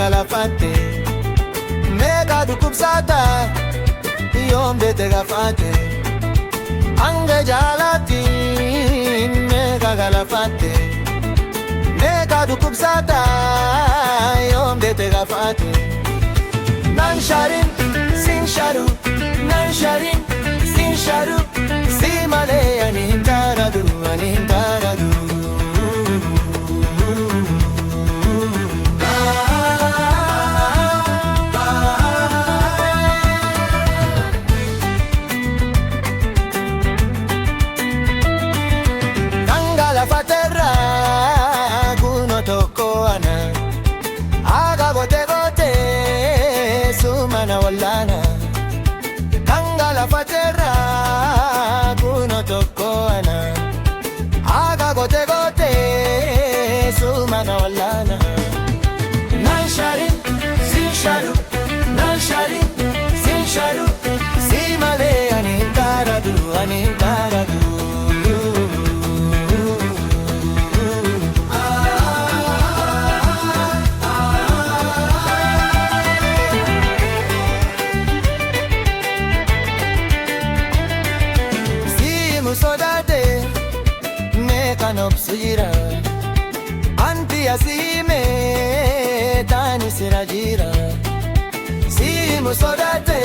Galafate, mega du kubsata, yombe te gafate. Ange jalati, mega galafate, mega du kubsata, yombe te gafate. Nan sharin, sin sharu, nan sharin, sin sharu, si male anin taradu, anin taradu. Wallana Kangala fatera kuno tokoana Aga gote gote sumana wallana Nan sharin sin sharu Nan sharin sin sharu Simale anin taradu anin taradu Sodate me kanopsira anti asime tani sirajira simu sodate